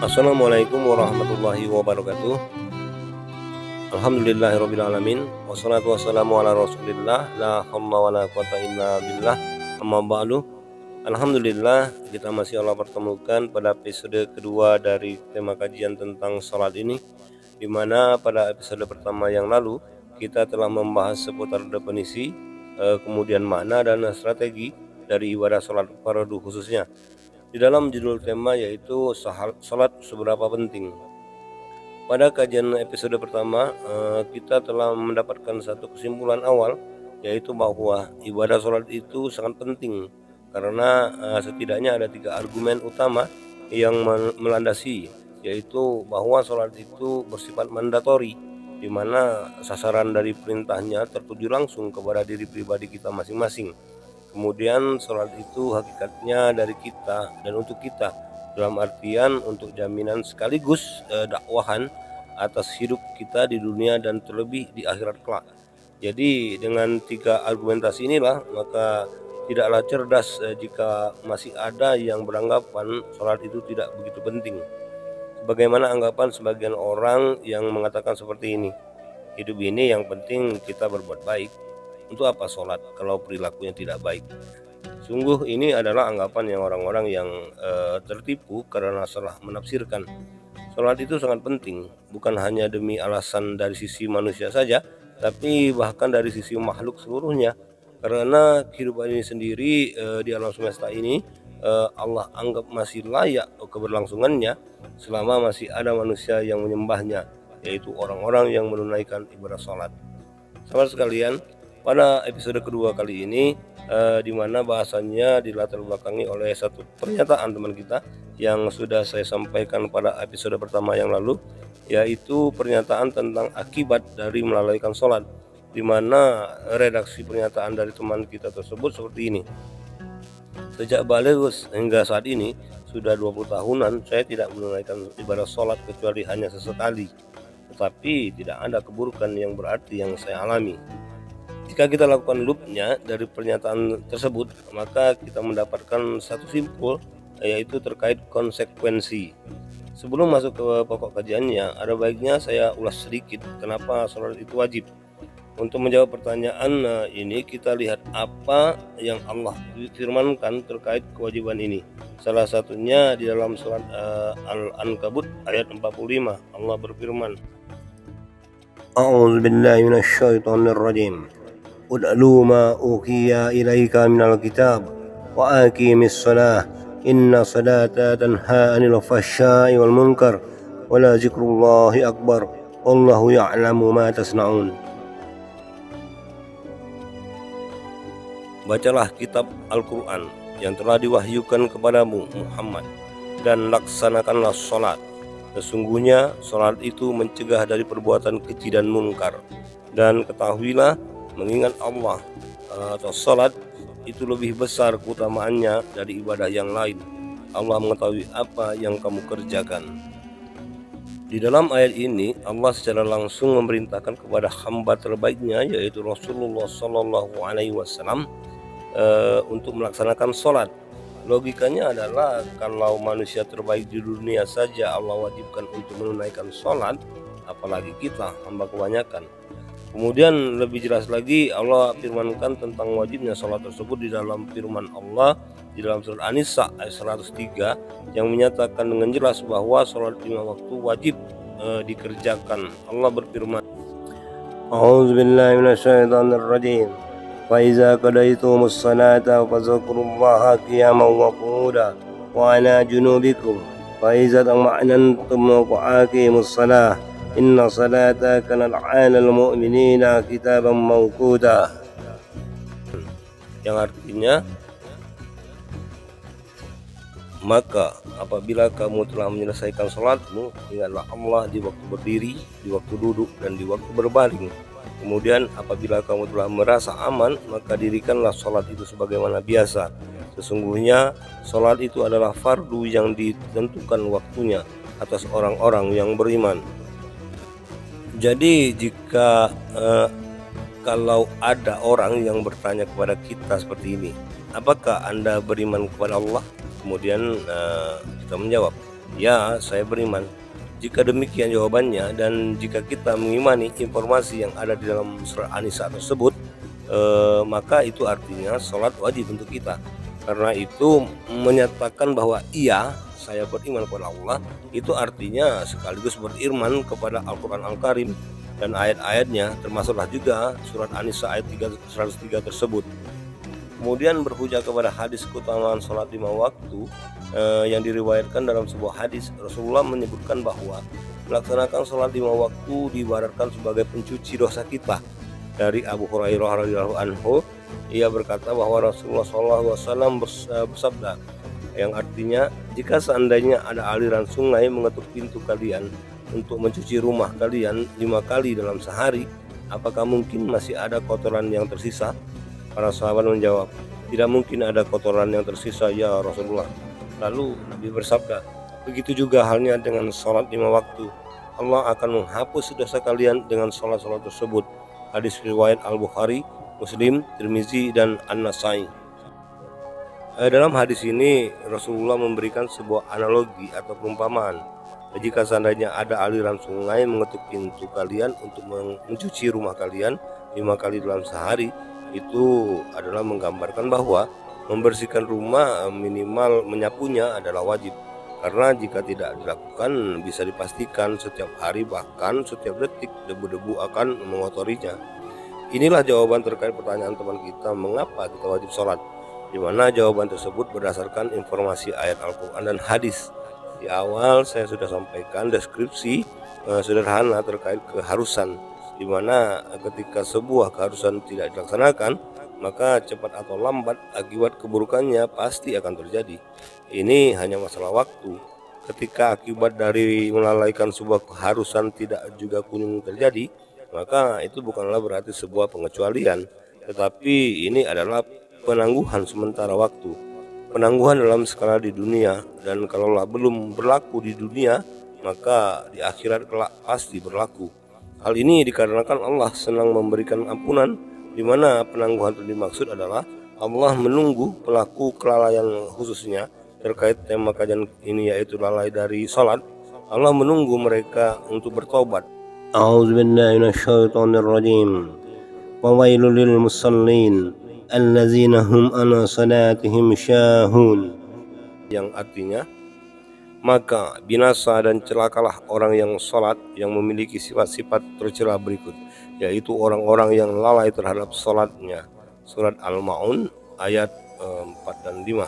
Assalamualaikum warahmatullahi wabarakatuh. Alhamdulillahirrabbilalamin. Wassalatu wassalamu ala rasulillah. La haula wa la quwata illa billah. Amma ba'du. Alhamdulillah, kita masih Allah pertemukan pada episode kedua dari tema kajian tentang sholat ini, dimana pada episode pertama yang lalu kita telah membahas seputar definisi, kemudian makna dan strategi dari ibadah sholat fardu khususnya. Di dalam judul tema yaitu sholat seberapa penting. Pada kajian episode pertama, kita telah mendapatkan satu kesimpulan awal, yaitu bahwa ibadah sholat itu sangat penting karena setidaknya ada 3 argumen utama yang melandasi, yaitu bahwa sholat itu bersifat mandatori, di mana sasaran dari perintahnya tertuju langsung kepada diri pribadi kita masing-masing. Kemudian sholat itu hakikatnya dari kita dan untuk kita, dalam artian untuk jaminan sekaligus dakwahan atas hidup kita di dunia dan terlebih di akhirat kelak. Jadi dengan 3 argumentasi inilah maka tidaklah cerdas jika masih ada yang beranggapan sholat itu tidak begitu penting. Bagaimana anggapan sebagian orang yang mengatakan seperti ini, hidup ini yang penting kita berbuat baik. Untuk apa sholat kalau perilakunya tidak baik? Sungguh ini adalah anggapan yang orang-orang yang tertipu karena salah menafsirkan. Sholat itu sangat penting, bukan hanya demi alasan dari sisi manusia saja, tapi bahkan dari sisi makhluk seluruhnya. Karena kehidupan ini sendiri di alam semesta ini Allah anggap masih layak keberlangsungannya selama masih ada manusia yang menyembahnya, yaitu orang-orang yang menunaikan ibadah sholat. Sahabat sekalian, pada episode kedua kali ini di mana bahasanya dilatar belakangi oleh satu pernyataan teman kita yang sudah saya sampaikan pada episode pertama yang lalu, yaitu pernyataan tentang akibat dari melalaikan sholat, di mana redaksi pernyataan dari teman kita tersebut seperti ini. Sejak balik hingga saat ini sudah 20 tahunan saya tidak menunaikan ibadah sholat kecuali hanya sesekali, tetapi tidak ada keburukan yang berarti yang saya alami. Jika kita lakukan loopnya dari pernyataan tersebut, maka kita mendapatkan satu simpul, yaitu terkait konsekuensi. Sebelum masuk ke pokok kajiannya, ada baiknya saya ulas sedikit kenapa sholat itu wajib. Untuk menjawab pertanyaan ini, kita lihat apa yang Allah firmankan terkait kewajiban ini. Salah satunya di dalam surat Al-Ankabut ayat 45, Allah berfirman, A'udzubillahi minasyaitonirrajim. Ud'lu ma uhiya ilaika minal kitab wa aqimis shalah inna salata tanha 'anil fahsya'i wal munkar wa la zikrullahi akbar wallahu ya'lamu ma tasna'un. Bacalah kitab Al-Quran yang telah diwahyukan kepadamu Muhammad, dan laksanakanlah sholat. Sesungguhnya sholat itu mencegah dari perbuatan keji dan munkar. Dan ketahuilah, mengingat Allah atau sholat itu lebih besar keutamaannya dari ibadah yang lain. Allah mengetahui apa yang kamu kerjakan. Di dalam ayat ini Allah secara langsung memerintahkan kepada hamba terbaiknya, yaitu Rasulullah SAW, untuk melaksanakan sholat. Logikanya adalah kalau manusia terbaik di dunia saja Allah wajibkan untuk menunaikan sholat, apalagi kita hamba kebanyakan. Kemudian lebih jelas lagi Allah firmankan tentang wajibnya sholat tersebut di dalam firman Allah di dalam surat An-Nisa ayat 103 yang menyatakan dengan jelas bahwa sholat 5 waktu wajib dikerjakan. Allah berfirman, A'udzubillahi minasyaitonirrajim. Fa iza qadaytumus salata fadhkurullaha qiyaman wa qu'udan wa 'ala junubikum fa iza tama'nantum fa aqimus salah inna salata kanat 'alal mu'minina kitaban mawquta. Yang artinya, maka apabila kamu telah menyelesaikan sholatmu, ingatlah Allah di waktu berdiri, di waktu duduk, dan di waktu berbaring. Kemudian apabila kamu telah merasa aman, maka dirikanlah sholat itu sebagaimana biasa. Sesungguhnya sholat itu adalah fardu yang ditentukan waktunya atas orang-orang yang beriman. Jadi jika kalau ada orang yang bertanya kepada kita seperti ini, apakah Anda beriman kepada Allah? Kemudian kita menjawab, Ya, saya beriman. Jika demikian jawabannya, dan jika kita mengimani informasi yang ada di dalam surat An-Nisa tersebut, maka itu artinya sholat wajib untuk kita. Karena itu menyatakan bahwa iya, saya beriman kepada Allah, itu artinya sekaligus beriman kepada Al-Quran Al-Karim dan ayat-ayatnya, termasuklah juga surat An-Nisa ayat 103 tersebut. Kemudian berhujah kepada hadis keutamaan sholat 5 waktu yang diriwayatkan dalam sebuah hadis. Rasulullah menyebutkan bahwa melaksanakan sholat 5 waktu diibaratkan sebagai pencuci dosa kita. Dari Abu Hurairah radhiyallahu anhu, ia berkata bahwa Rasulullah SAW bersabda, yang artinya, jika seandainya ada aliran sungai mengetuk pintu kalian untuk mencuci rumah kalian 5 kali dalam sehari, apakah mungkin masih ada kotoran yang tersisa? Para sahabat menjawab, tidak mungkin ada kotoran yang tersisa ya Rasulullah. Lalu Nabi bersabda, begitu juga halnya dengan sholat 5 waktu. Allah akan menghapus dosa kalian dengan sholat-sholat tersebut. Hadis riwayat Al-Bukhari, Muslim, Tirmizi, dan An-Nasai. Dalam hadis ini Rasulullah memberikan sebuah analogi atau perumpamaan. Jika seandainya ada aliran sungai mengetuk pintu kalian untuk mencuci rumah kalian 5 kali dalam sehari, itu adalah menggambarkan bahwa membersihkan rumah minimal menyapunya adalah wajib. Karena jika tidak dilakukan, bisa dipastikan setiap hari bahkan setiap detik debu-debu akan mengotorinya. Inilah jawaban terkait pertanyaan teman kita, mengapa kita wajib sholat, di mana jawaban tersebut berdasarkan informasi ayat Al-Quran dan hadis. Di awal saya sudah sampaikan deskripsi sederhana terkait keharusan, di mana ketika sebuah keharusan tidak dilaksanakan, maka cepat atau lambat akibat keburukannya pasti akan terjadi. Ini hanya masalah waktu. Ketika akibat dari melalaikan sebuah keharusan tidak juga kunjung terjadi, maka itu bukanlah berarti sebuah pengecualian, tetapi ini adalah penangguhan sementara waktu. Penangguhan dalam skala di dunia, dan kalaulah belum berlaku di dunia, maka di akhirat kelak pasti berlaku. Hal ini dikarenakan Allah senang memberikan ampunan, di mana penangguhan itu dimaksud adalah Allah menunggu pelaku kelalaian, khususnya terkait tema kajian ini yaitu lalai dari salat. Allah menunggu mereka untuk bertobat. A'udzubillahi minasyaitonirrajim. Wawailul lil musallin allazina hum an salatihim syahun. Yang artinya, maka binasa dan celakalah orang yang sholat yang memiliki sifat-sifat tercela berikut, yaitu orang-orang yang lalai terhadap sholatnya. Surat Al-Ma'un ayat 4 dan 5.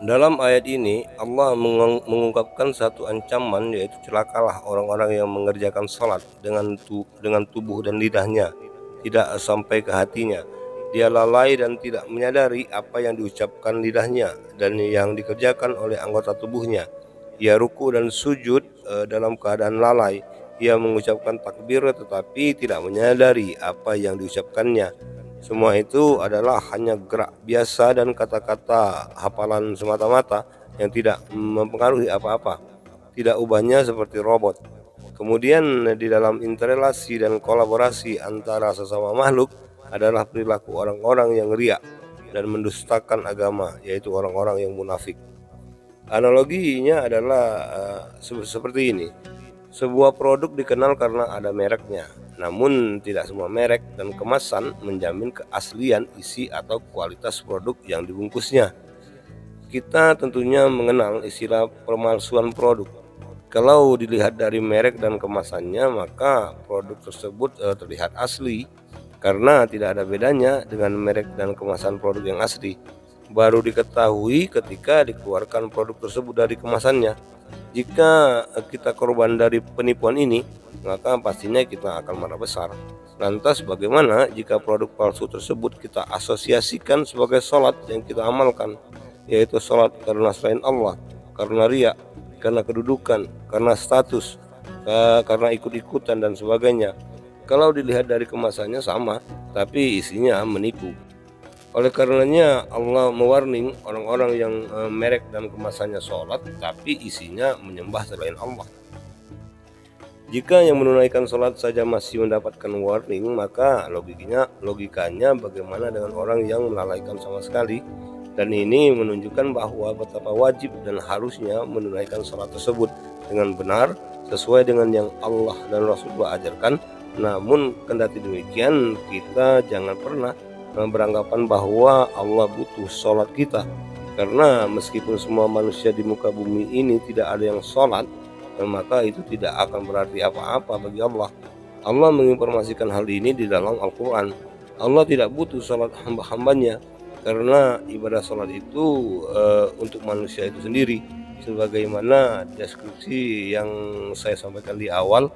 Dalam ayat ini Allah mengungkapkan satu ancaman, yaitu celakalah orang-orang yang mengerjakan sholat dengan tubuh dan lidahnya, tidak sampai ke hatinya. Dia lalai dan tidak menyadari apa yang diucapkan lidahnya dan yang dikerjakan oleh anggota tubuhnya. Ia ruku dan sujud dalam keadaan lalai. Ia mengucapkan takbir tetapi tidak menyadari apa yang diucapkannya. Semua itu adalah hanya gerak biasa dan kata-kata hafalan semata-mata yang tidak mempengaruhi apa-apa. Tidak ubahnya seperti robot. Kemudian di dalam interrelasi dan kolaborasi antara sesama makhluk adalah perilaku orang-orang yang riya dan mendustakan agama, yaitu orang-orang yang munafik. Analoginya adalah seperti ini. Sebuah produk dikenal karena ada mereknya, namun tidak semua merek dan kemasan menjamin keaslian isi atau kualitas produk yang dibungkusnya. Kita tentunya mengenal istilah pemalsuan produk. Kalau dilihat dari merek dan kemasannya, maka produk tersebut terlihat asli, karena tidak ada bedanya dengan merek dan kemasan produk yang asli. Baru diketahui ketika dikeluarkan produk tersebut dari kemasannya. Jika kita korban dari penipuan ini, maka pastinya kita akan marah besar. Lantas bagaimana jika produk palsu tersebut kita asosiasikan sebagai sholat yang kita amalkan, yaitu sholat karena selain Allah, karena riya, karena kedudukan, karena status, karena ikut-ikutan dan sebagainya. Kalau dilihat dari kemasannya sama, tapi isinya menipu. Oleh karenanya Allah mewarning orang-orang yang merek dan kemasannya sholat, tapi isinya menyembah selain Allah. Jika yang menunaikan sholat saja masih mendapatkan warning, maka logikanya bagaimana dengan orang yang melalaikan sama sekali? Dan ini menunjukkan bahwa betapa wajib dan harusnya menunaikan sholat tersebut dengan benar sesuai dengan yang Allah dan Rasulullah ajarkan. Namun kendati demikian, kita jangan pernah beranggapan bahwa Allah butuh sholat kita, karena meskipun semua manusia di muka bumi ini tidak ada yang sholat, maka itu tidak akan berarti apa-apa bagi Allah. Allah menginformasikan hal ini di dalam Al-Quran. Allah tidak butuh sholat hamba-hambanya, karena ibadah sholat itu untuk manusia itu sendiri, sebagaimana deskripsi yang saya sampaikan di awal,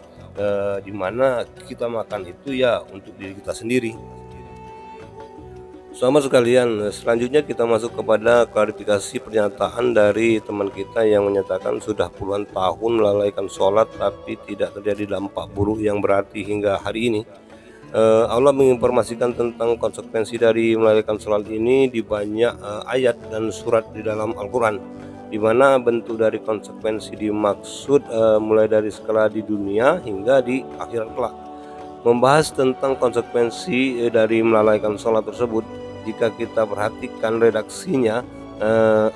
di mana kita makan itu ya untuk diri kita sendiri. Sahabat sekalian, selanjutnya kita masuk kepada klarifikasi pernyataan dari teman kita yang menyatakan sudah puluhan tahun melalaikan sholat tapi tidak terjadi dampak buruk yang berarti hingga hari ini. Allah menginformasikan tentang konsekuensi dari melalaikan sholat ini di banyak ayat dan surat di dalam Al-Quran, di mana bentuk dari konsekuensi dimaksud mulai dari skala di dunia hingga di akhirat kelak. Membahas tentang konsekuensi dari melalaikan sholat tersebut, jika kita perhatikan redaksinya,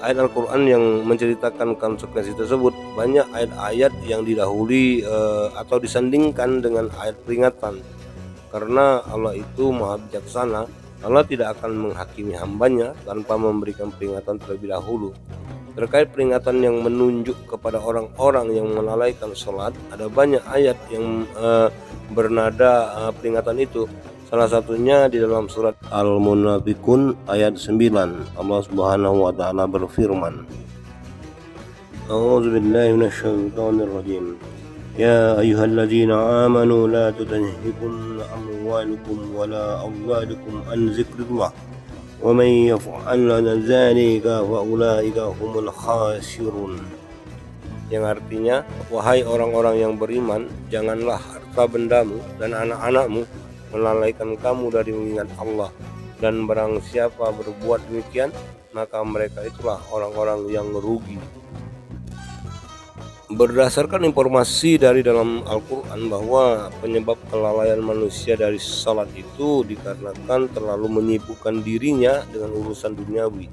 ayat Al-Quran yang menceritakan konsekuensi tersebut, banyak ayat-ayat yang didahului atau disandingkan dengan ayat peringatan. Karena Allah itu maha bijaksana, Allah tidak akan menghakimi hambanya tanpa memberikan peringatan terlebih dahulu. Terkait peringatan yang menunjuk kepada orang-orang yang melalaikan sholat, ada banyak ayat yang bernada peringatan itu. Salah satunya di dalam surat Al-Munafiqun ayat 9. Allah Subhanahu wa taala berfirman, A'udzubillahi minasyaitonirrajim. Ya ayyuhalladzina amanu la tutahhikum amwalukum wala auladukum an dzikrillah wa may yaf'al dzalika fa ulaika humul khasirun. Yang artinya, wahai orang-orang yang beriman, janganlah harta bendamu dan anak-anakmu melalaikan kamu dari mengingat Allah, dan barang siapa berbuat demikian, maka mereka itulah orang-orang yang rugi. Berdasarkan informasi dari dalam Al-Quran bahwa penyebab kelalaian manusia dari salat itu dikarenakan terlalu menyibukkan dirinya dengan urusan duniawi,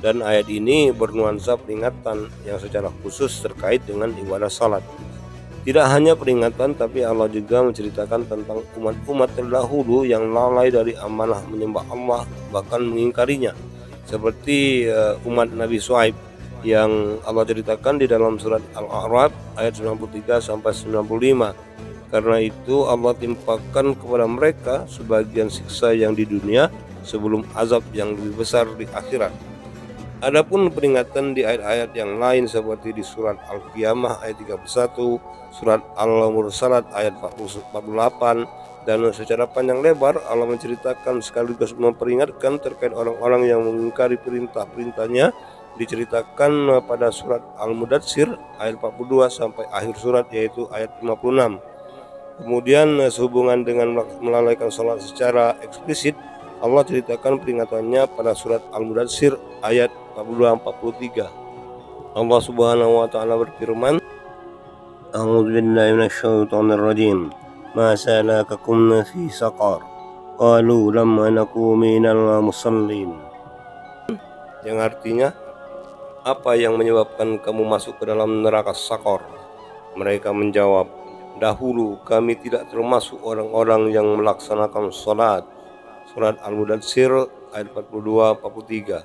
dan ayat ini bernuansa peringatan yang secara khusus terkait dengan ibadah salat. Tidak hanya peringatan, tapi Allah juga menceritakan tentang umat-umat terdahulu yang lalai dari amanah menyembah Allah, bahkan mengingkarinya, seperti umat Nabi Shu'aib yang Allah ceritakan di dalam surat Al-A'raf ayat 93-95. Karena itu Allah timpakan kepada mereka sebagian siksa yang di dunia sebelum azab yang lebih besar di akhirat. Adapun peringatan di ayat-ayat yang lain seperti di surat Al-Qiyamah ayat 31, surat Al-Mursalat ayat 48, dan secara panjang lebar Allah menceritakan sekaligus memperingatkan terkait orang-orang yang mengingkari perintah-perintahnya, diceritakan pada surat Al-Mudatsir ayat 42 sampai akhir surat, yaitu ayat 56. Kemudian sehubungan dengan melalaikan sholat secara eksplisit, Allah ceritakan peringatannya pada surat Al-Mudatsir ayat 42-43. Allah Subhanahu wa taala berfirman, A'udzubillahi minasyaitonirrajim. Ma salakakum fi saqar? Qalu lam naku minal musallin. Yang artinya, apa yang menyebabkan kamu masuk ke dalam neraka Sakor? Mereka menjawab, dahulu kami tidak termasuk orang-orang yang melaksanakan sholat. Surat Al-Mudatsir ayat 42-43.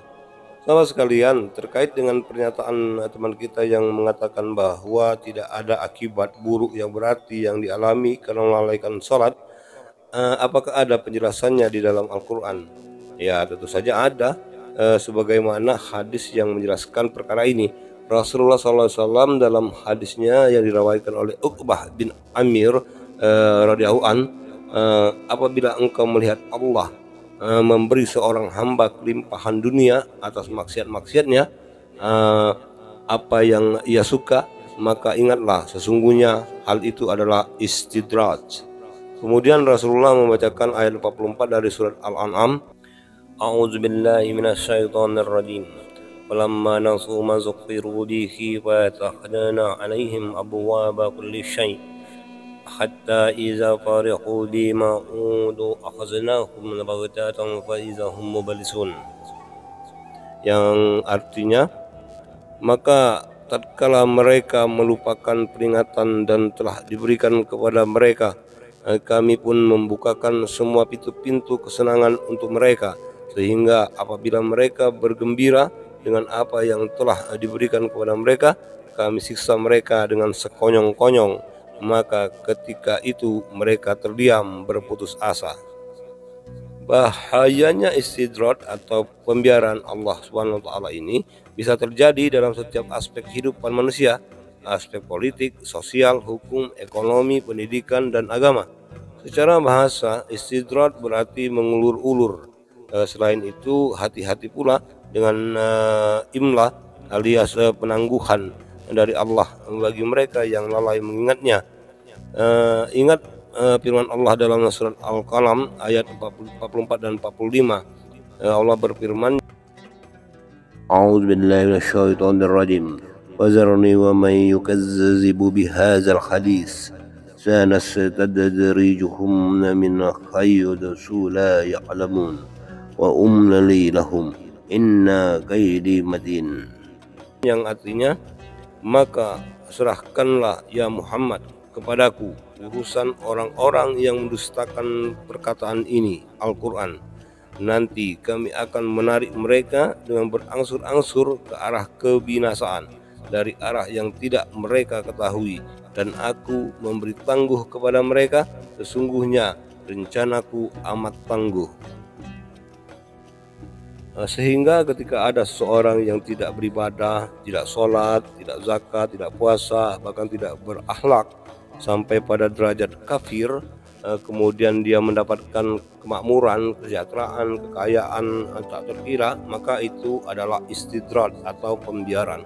Sahabat sekalian, terkait dengan pernyataan teman kita yang mengatakan bahwa tidak ada akibat buruk yang berarti yang dialami karena melalaikan sholat, apakah ada penjelasannya di dalam Al-Quran? Ya, tentu saja ada. Sebagaimana hadis yang menjelaskan perkara ini. Rasulullah SAW dalam hadisnya yang diriwayatkan oleh Uqbah bin Amir radhiyallahu an, apabila engkau melihat Allah memberi seorang hamba kelimpahan dunia atas maksiat-maksiatnya, apa yang ia suka, maka ingatlah sesungguhnya hal itu adalah istidraj. Kemudian Rasulullah membacakan ayat 44 dari surat Al-An'am, A'udzubillahi minasyaitonirrajim. Falamma nasu ma zukiru bihi fatahna 'alaihim abwaaba kulli syai' hatta idza farihu bima udu akhadnahum baghtatan fa idza hum mublisun. yang artinya, maka tatkala mereka melupakan peringatan dan telah diberikan kepada mereka, kami pun membukakan semua pintu-pintu kesenangan untuk mereka, sehingga apabila mereka bergembira dengan apa yang telah diberikan kepada mereka, kami siksa mereka dengan sekonyong-konyong, maka ketika itu mereka terdiam berputus asa. Bahayanya istidraj atau pembiaran Allah Subhanahu wa taala ini bisa terjadi dalam setiap aspek kehidupan manusia, aspek politik, sosial, hukum, ekonomi, pendidikan, dan agama. Secara bahasa, istidraj berarti mengulur-ulur. Selain itu, hati-hati pula dengan imla alias penangguhan dari Allah bagi mereka yang lalai mengingatnya. Ingat firman Allah dalam surat Al-Qalam ayat 44 dan 45. Allah berfirman, A'udzu billahi minasyaitonir rajim. Wazarni wa may yukazzibu bihadzal hadits sanastadrijuhum min haytsu la ya'lamun wa umli lahum inna kaidi matin. Yang artinya, maka serahkanlah ya Muhammad kepadaku urusan orang-orang yang mendustakan perkataan ini, Al-Quran. Nanti kami akan menarik mereka dengan berangsur-angsur ke arah kebinasaan dari arah yang tidak mereka ketahui, dan aku memberi tangguh kepada mereka, sesungguhnya rencanaku amat tangguh. Sehingga ketika ada seseorang yang tidak beribadah, tidak sholat, tidak zakat, tidak puasa, bahkan tidak berakhlak sampai pada derajat kafir, kemudian dia mendapatkan kemakmuran, kesejahteraan, kekayaan tak terkira, maka itu adalah istidraj atau pembiaran.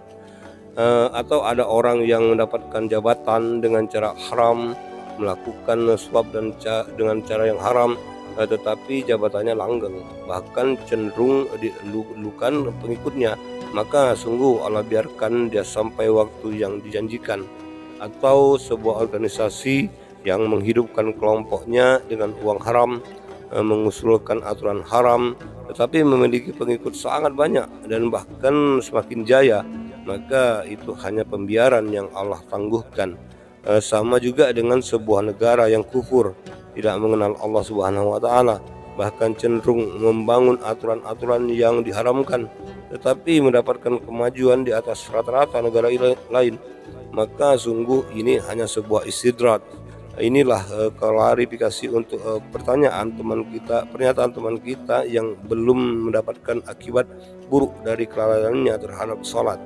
Atau ada orang yang mendapatkan jabatan dengan cara haram, melakukan suap dan dengan cara yang haram, tetapi jabatannya langgeng, bahkan cenderung dilukan pengikutnya, maka sungguh Allah biarkan dia sampai waktu yang dijanjikan. Atau sebuah organisasi yang menghidupkan kelompoknya dengan uang haram, mengusulkan aturan haram, tetapi memiliki pengikut sangat banyak dan bahkan semakin jaya, maka itu hanya pembiaran yang Allah tangguhkan. Sama juga dengan sebuah negara yang kufur, tidak mengenal Allah Subhanahu wa taala, bahkan cenderung membangun aturan-aturan yang diharamkan, tetapi mendapatkan kemajuan di atas rata-rata negara lain, maka sungguh ini hanya sebuah istidraj. Inilah klarifikasi untuk pernyataan teman kita yang belum mendapatkan akibat buruk dari kelalaiannya terhadap sholat.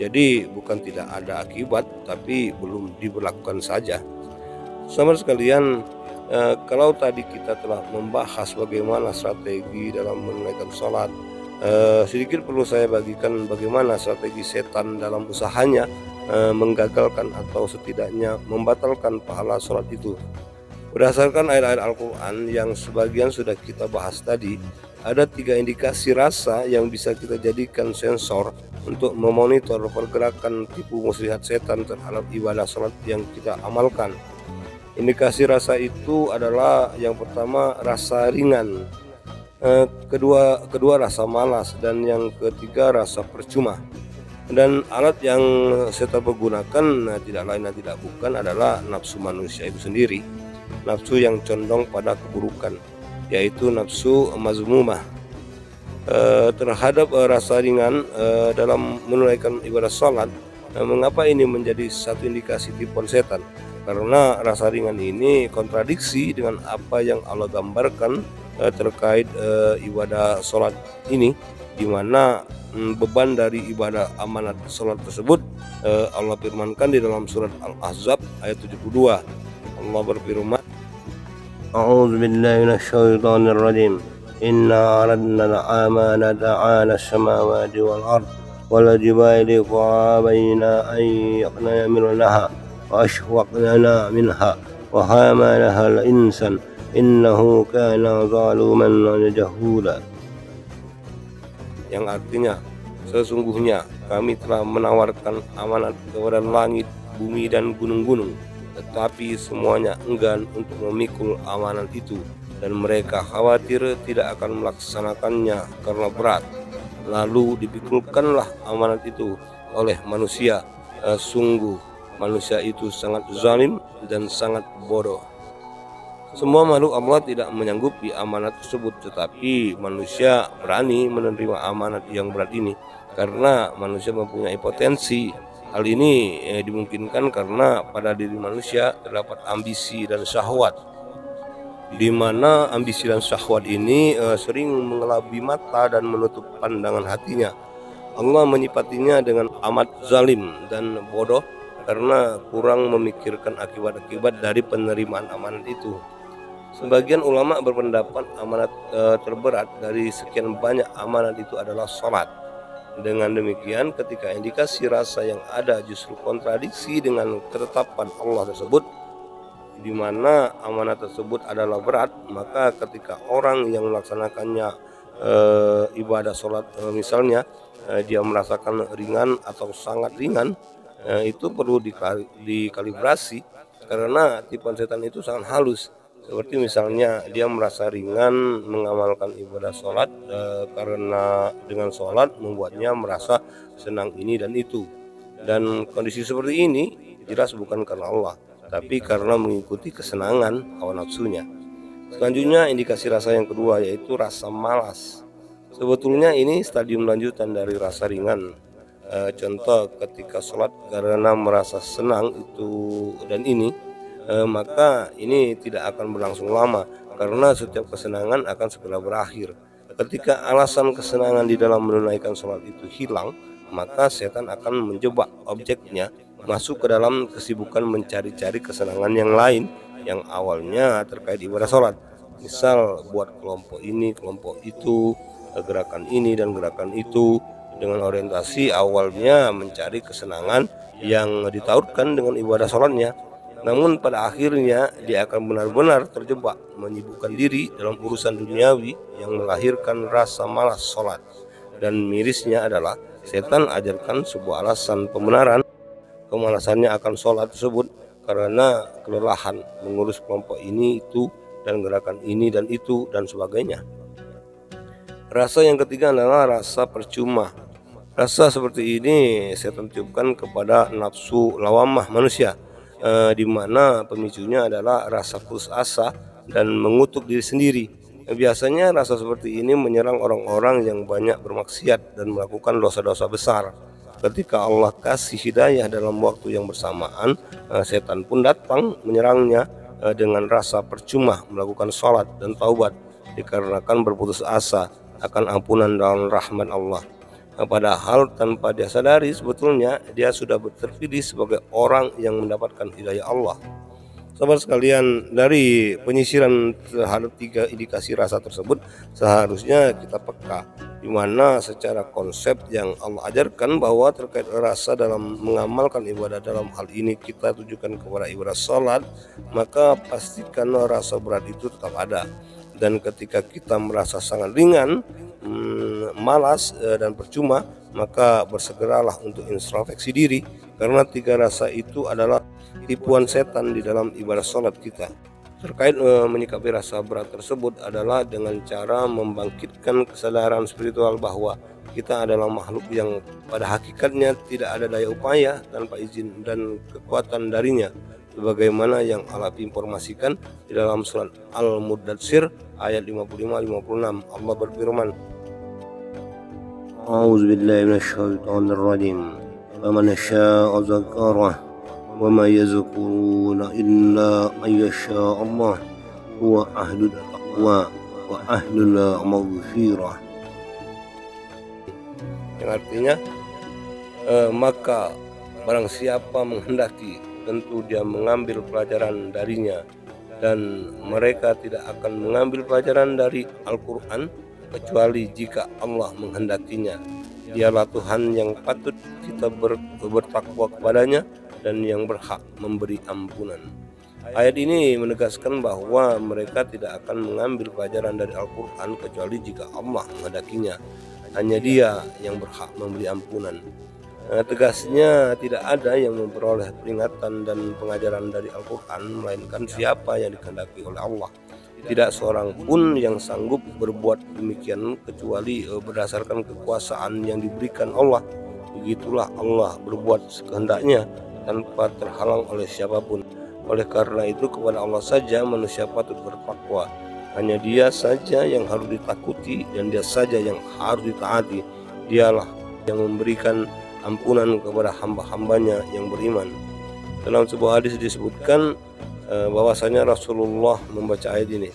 Jadi bukan tidak ada akibat, tapi belum diberlakukan saja. Saudara sekalian, kalau tadi kita telah membahas bagaimana strategi dalam menunaikan sholat, sedikit perlu saya bagikan bagaimana strategi setan dalam usahanya menggagalkan atau setidaknya membatalkan pahala sholat itu. Berdasarkan ayat-ayat Al-Quran yang sebagian sudah kita bahas tadi, ada 3 indikasi rasa yang bisa kita jadikan sensor untuk memonitor pergerakan tipu muslihat setan terhadap ibadah sholat yang kita amalkan. Indikasi rasa itu adalah yang pertama rasa ringan, kedua rasa malas, dan yang ketiga rasa percuma. Dan alat yang setan pergunakan tidak lain dan tidak bukan adalah nafsu manusia itu sendiri, nafsu yang condong pada keburukan, yaitu nafsu mazmumah. Terhadap rasa ringan dalam menunaikan ibadah sholat, mengapa ini menjadi satu indikasi tipuan setan? Karena rasa ringan ini kontradiksi dengan apa yang Allah gambarkan terkait ibadah sholat ini, di mana beban dari ibadah amanat sholat tersebut Allah firmankan di dalam surat Al-Ahzab ayat 72. Allah berfirman, A'udzu billahi minasyaitonir rajim. Inna aradna al-amanata 'ala as-samawati wal ard wal jibali fa'abayna an yahmilnaha wa ashfaqna minha wa hamalaha al-insan innahu kana zaluman jahula. Yang artinya, sesungguhnya kami telah menawarkan amanat kepada langit, bumi, dan gunung-gunung, tetapi semuanya enggan untuk memikul amanat itu, dan mereka khawatir tidak akan melaksanakannya karena berat. lalu dipikulkanlah amanat itu oleh manusia. Sungguh manusia itu sangat zalim dan sangat bodoh. Semua makhluk Allah tidak menyanggupi amanat tersebut, tetapi manusia berani menerima amanat yang berat ini karena manusia mempunyai potensi. Hal ini dimungkinkan karena pada diri manusia terdapat ambisi dan syahwat, di mana ambisi dan syahwat ini sering mengelabui mata dan menutup pandangan hatinya. Allah menyifatinya dengan amat zalim dan bodoh karena kurang memikirkan akibat-akibat dari penerimaan amanat itu. Sebagian ulama berpendapat amanat terberat dari sekian banyak amanat itu adalah sholat. Dengan demikian, ketika indikasi rasa yang ada justru kontradiksi dengan ketetapan Allah tersebut, di mana amanat tersebut adalah berat, maka ketika orang yang melaksanakannya ibadah sholat misalnya dia merasakan ringan atau sangat ringan, itu perlu dikalibrasi karena tipuan setan itu sangat halus. Seperti misalnya dia merasa ringan mengamalkan ibadah sholat karena dengan sholat membuatnya merasa senang ini dan itu, dan kondisi seperti ini jelas bukan karena Allah, tapi karena mengikuti kesenangan hawa nafsunya. Selanjutnya indikasi rasa yang kedua yaitu rasa malas. Sebetulnya ini stadium lanjutan dari rasa ringan. Contoh ketika sholat karena merasa senang itu dan ini, maka ini tidak akan berlangsung lama karena setiap kesenangan akan segera berakhir. Ketika alasan kesenangan di dalam menunaikan sholat itu hilang, maka setan akan menjebak objeknya masuk ke dalam kesibukan mencari-cari kesenangan yang lain yang awalnya terkait ibadah sholat. Misal buat kelompok ini, kelompok itu, gerakan ini dan gerakan itu, dengan orientasi awalnya mencari kesenangan yang ditautkan dengan ibadah sholatnya. Namun pada akhirnya dia akan benar-benar terjebak menyibukkan diri dalam urusan duniawi yang melahirkan rasa malas sholat. Dan mirisnya adalah setan ajarkan sebuah alasan pembenaran kemalasannya akan sholat tersebut karena kelelahan mengurus kelompok ini itu dan gerakan ini dan itu dan sebagainya. Rasa yang ketiga adalah rasa percuma. Rasa seperti ini setan tiupkan kepada nafsu lawamah manusia, di mana pemicunya adalah rasa putus asa dan mengutuk diri sendiri. Biasanya rasa seperti ini menyerang orang-orang yang banyak bermaksiat dan melakukan dosa-dosa besar. Ketika Allah kasih hidayah dalam waktu yang bersamaan, setan pun datang menyerangnya dengan rasa percuma melakukan sholat dan taubat dikarenakan berputus asa akan ampunan dan rahmat Allah. Padahal tanpa dia sadari sebetulnya dia sudah terpilih sebagai orang yang mendapatkan hidayah Allah. Sahabat sekalian, dari penyisiran terhadap 3 indikasi rasa tersebut seharusnya kita peka, di mana secara konsep yang Allah ajarkan bahwa terkait rasa dalam mengamalkan ibadah, dalam hal ini kita tujukan kepada ibadah sholat, maka pastikan rasa berat itu tetap ada. Dan ketika kita merasa sangat ringan, malas dan percuma, maka bersegeralah untuk introspeksi diri karena 3 rasa itu adalah tipuan setan di dalam ibadah sholat kita. Terkait menyikapi rasa berat tersebut adalah dengan cara membangkitkan kesadaran spiritual bahwa kita adalah makhluk yang pada hakikatnya tidak ada daya upaya tanpa izin dan kekuatan darinya, sebagaimana yang Allah informasikan di dalam surat Al-Muddatsir ayat 55-56. Allah berfirman, A'udzubillahi minasyaitonirrajim. Faman syaa'a dzakara wa ma yazkuruna illa ayyasha Allah huwa ahlul taqwa wa ahlul maghfirah. Yang artinya maka barang siapa menghendaki tentu dia mengambil pelajaran darinya, dan mereka tidak akan mengambil pelajaran dari Al-Quran kecuali jika Allah menghendakinya. Dialah Tuhan yang patut kita bertakwa kepadanya dan yang berhak memberi ampunan. Ayat ini menegaskan bahwa mereka tidak akan mengambil pelajaran dari Al-Quran kecuali jika Allah menghendakinya. Hanya Dia yang berhak memberi ampunan. Tegasnya tidak ada yang memperoleh peringatan dan pengajaran dari Al-Quran melainkan siapa yang dikehendaki oleh Allah. Tidak seorang pun yang sanggup berbuat demikian kecuali berdasarkan kekuasaan yang diberikan Allah. Begitulah Allah berbuat sekehendaknya tanpa terhalang oleh siapapun. Oleh karena itu kepada Allah saja manusia patut bertakwa. Hanya Dia saja yang harus ditakuti dan Dia saja yang harus ditaati. Dialah yang memberikan ampunan kepada hamba-hambanya yang beriman. Dalam sebuah hadis disebutkan bahwasanya Rasulullah membaca ayat ini,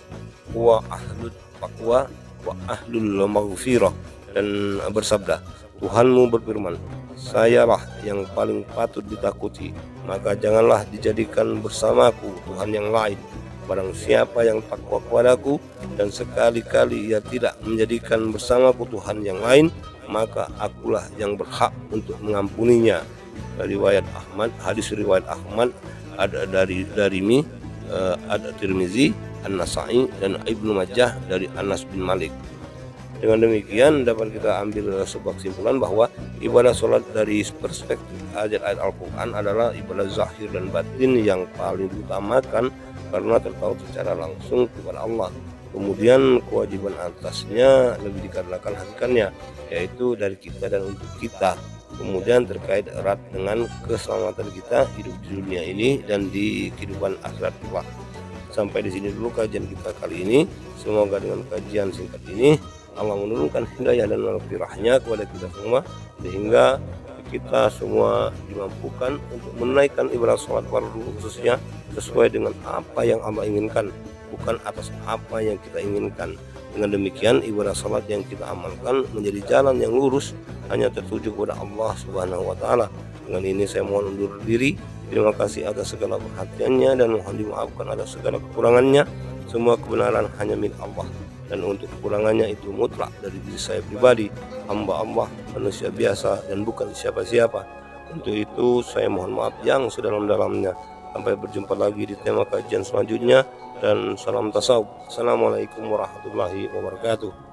wa ahlul taqwa wa ahlul maghfirah, dan bersabda, Tuhanmu berfirman, sayalah yang paling patut ditakuti, maka janganlah dijadikan bersamaku Tuhan yang lain. Barang siapa yang takwa kepadaku dan sekali-kali ia tidak menjadikan bersamaku Tuhan yang lain, maka akulah yang berhak untuk mengampuninya. Riwayat Ahmad, hadis riwayat Ahmad, ada dari Darimi, ada Tirmizi, An-Nasa'i, dan Ibnu Majah dari Anas bin Malik. Dengan demikian dapat kita ambil sebuah kesimpulan bahwa ibadah sholat dari perspektif ayat-ayat Al-Quran adalah ibadah zahir dan batin yang paling diutamakan karena terkait secara langsung kepada Allah. Kemudian kewajiban atasnya lebih dikarenakan hakikatnya, yaitu dari kita dan untuk kita. Kemudian terkait erat dengan keselamatan kita hidup di dunia ini dan di kehidupan akhirat kelak. Sampai di sini dulu kajian kita kali ini. Semoga dengan kajian singkat ini Allah menurunkan hidayah dan maghfirahnya kepada kita semua, sehingga kita semua dimampukan untuk menaikkan ibadah sholat fardu khususnya sesuai dengan apa yang Allah inginkan, bukan atas apa yang kita inginkan. Dengan demikian ibadah salat yang kita amalkan menjadi jalan yang lurus hanya tertuju kepada Allah Subhanahu wa taala. Dengan ini saya mohon undur diri. Terima kasih atas segala perhatiannya dan mohon dimaafkan atas segala kekurangannya. Semua kebenaran hanya milik Allah dan untuk kekurangannya itu mutlak dari diri saya pribadi, hamba Allah, manusia biasa dan bukan siapa-siapa. Untuk itu saya mohon maaf yang sedalam-dalamnya. Sampai berjumpa lagi di tema kajian selanjutnya, dan salam tasawuf. Assalamualaikum warahmatullahi wabarakatuh.